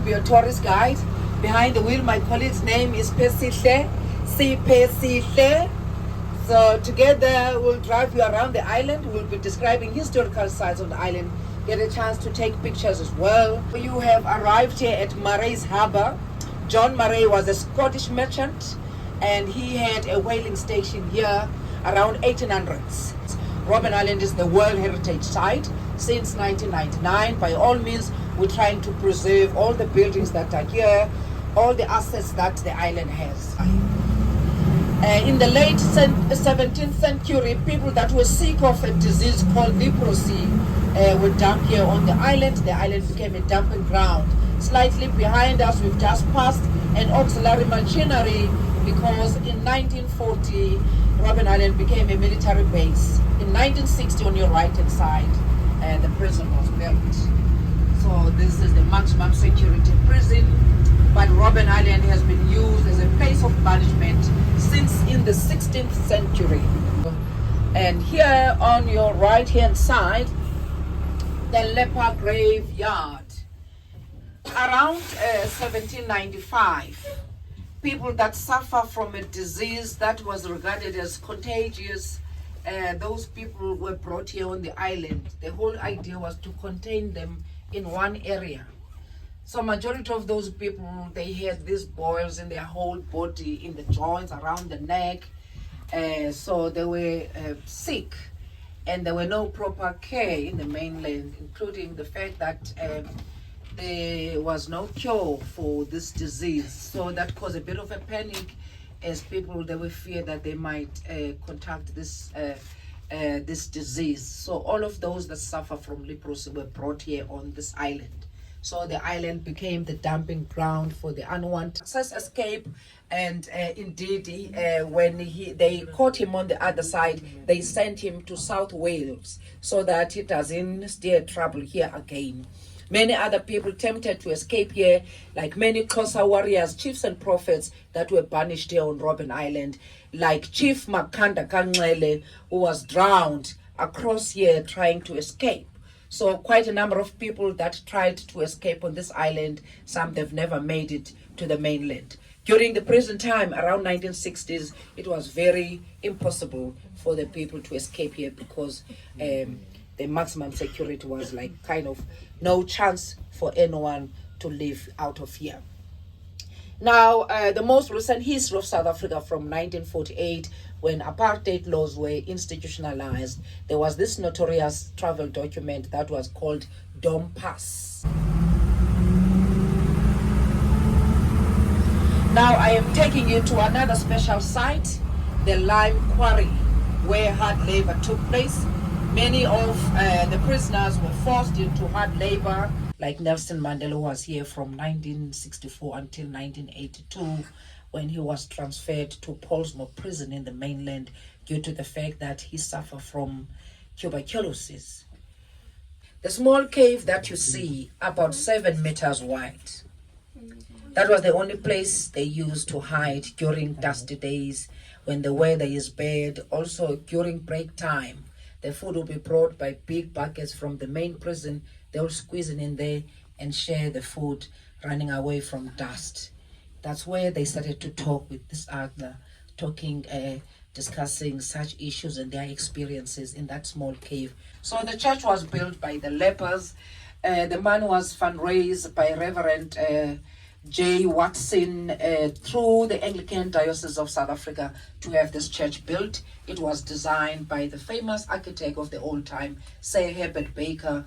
be your tourist guide. Behind the wheel, my colleague's name is Pesihle. Pesihle. So together we'll drive you around the island. We'll be describing historical sites on the island. Get a chance to take pictures as well. You have arrived here at Murray's Harbour. John Murray was a Scottish merchant and he had a whaling station here around 1800s. Robben Island is the World Heritage Site since 1999. By all means, we're trying to preserve all the buildings that are here, all the assets that the island has. In the late 17th century, people that were sick of a disease called leprosy were dumped here on the island. The island became a dumping ground. Slightly behind us, we've just passed an auxiliary machinery because in 1940, Robben Island became a military base. In 1960, on your right-hand side, the prison was built. So this is the maximum security prison. But Robben Island has been used as a place of punishment since in the 16th century. And here on your right hand side, the leper graveyard. Around 1795, people that suffer from a disease that was regarded as contagious, those people were brought here on the island. The whole idea was to contain them in one area. So majority of those people, they had these boils in their whole body, in the joints, around the neck. So they were sick, and there were no proper care in the mainland, including the fact that there was no cure for this disease. So that caused a bit of a panic as people, they were feared that they might contract this disease. So all of those that suffer from leprosy were brought here on this island. So the island became the dumping ground for the unwanted escape. And indeed, when they caught him on the other side, they sent him to South Wales so that he doesn't steer trouble here again. Many other people tempted to escape here, like many closer warriors, chiefs and prophets that were banished here on Robben Island, like Chief Makanda Kanxele, who was drowned across here trying to escape. So quite a number of people that tried to escape on this island, some they've never made it to the mainland. During the prison time, around 1960s, it was very impossible for the people to escape here because the maximum security was like kind of no chance for anyone to live out of here. Now, the most recent history of South Africa from 1948, when apartheid laws were institutionalized, there was this notorious travel document that was called Dom Pass. Now I am taking you to another special site, the Lime Quarry, where hard labor took place. Many of the prisoners were forced into hard labor, like Nelson Mandela, who was here from 1964 until 1982, when he was transferred to Pollsmoor prison in the mainland due to the fact that he suffered from tuberculosis. The small cave that you see, about 7 meters wide, that was the only place they used to hide during dusty days when the weather is bad. Also during break time, the food will be brought by big buckets from the main prison. They will squeeze it in there and share the food, running away from dust. That's where they started to talk with this other, discussing such issues and their experiences in that small cave. So the church was built by the lepers. The money was fundraised by Reverend J. Watson through the Anglican Diocese of South Africa to have this church built. It was designed by the famous architect of the old time, Sir Herbert Baker.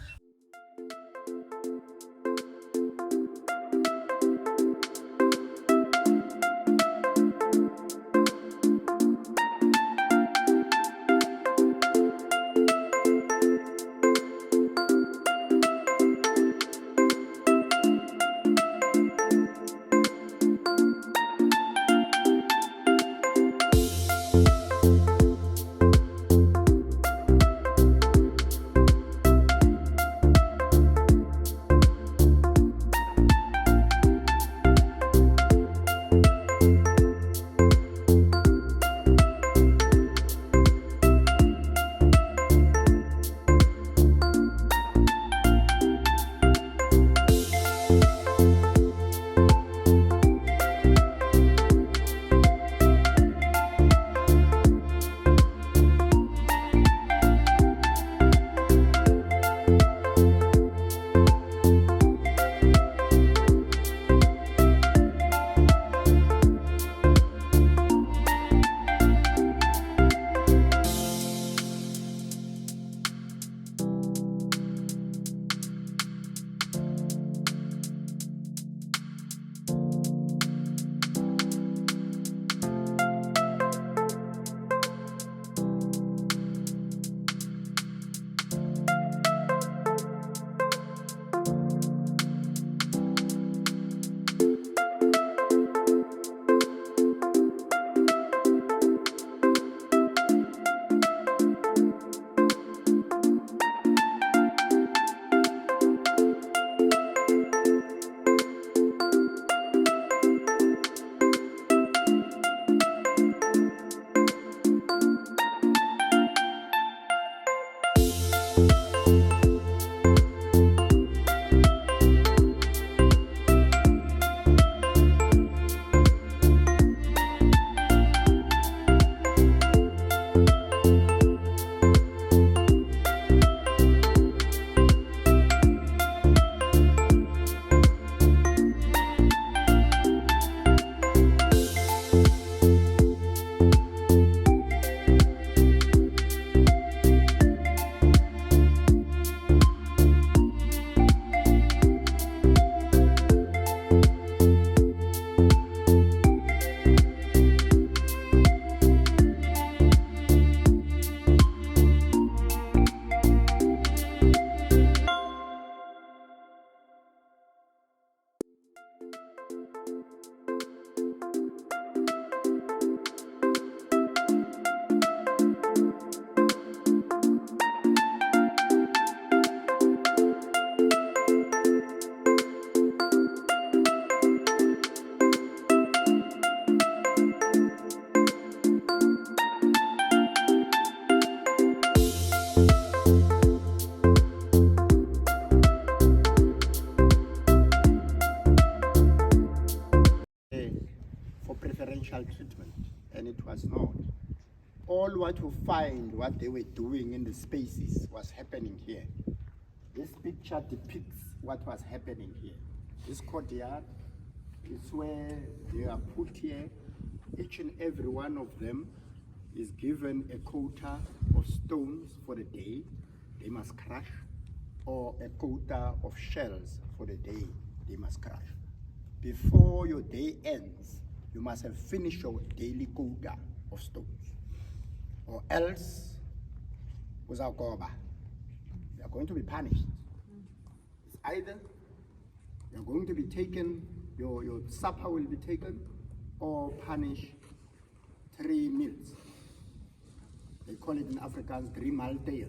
special treatment, and it was not. All what you find, what they were doing in the spaces was happening here. This picture depicts what was happening here. This courtyard is where they are put here. Each and every one of them is given a quota of stones for the day they must crush, or a quota of shells for the day they must crush. Before your day ends, you must have finished your daily quota of stones, or else, without goba, you are going to be punished. It's either you're going to be taken, your supper will be taken, or punish 3 meals. They call it in Afrikaans 3 maaltye.